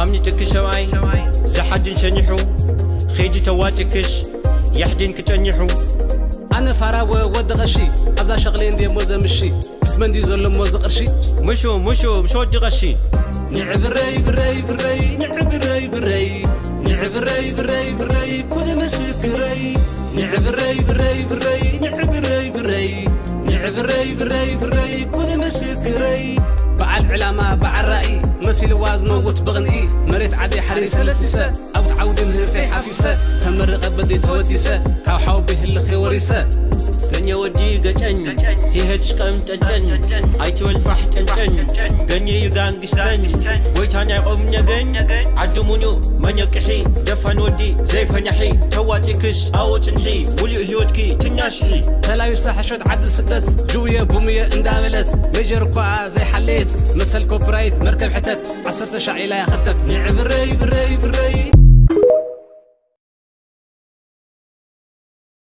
أمني تكشواي زحد شنيحو خيجي تواتكش يحدين كتنيحو أنا فراوة ودغشي أبدا شغلين دي موزة مشي بس من دي زول موزة قرشي مشو دغشي نعب الري بري بري نعب الري بري نعب الري بري بري كل مسك ري نعب الري بري بري نعب الري بري نعب الري بري بري كل مسك ري بعد علامة بعد رأي مسيل وازمه وتبغني مريت عدي حريص لسه أو تعود مهرتي حفيسة تمرق بدي توديسة كاو به اللي وريسة غنيا ودي قتن هي هتشقم تجن عيتو الفح تنتن غنيا يغانغستن ويتانا يقوم نغن عدمونيو من يكحي دفن ودي زي فنحي تواتيكش أو تنحي وليو هيوتكي تناشي تلاوي ساحشوت عد السدت جوية بومية انداملت ميجر كوا زي حليت مثل كوبرايت مركب حتت عصرت شعيلة خرتت نعب الري بري بري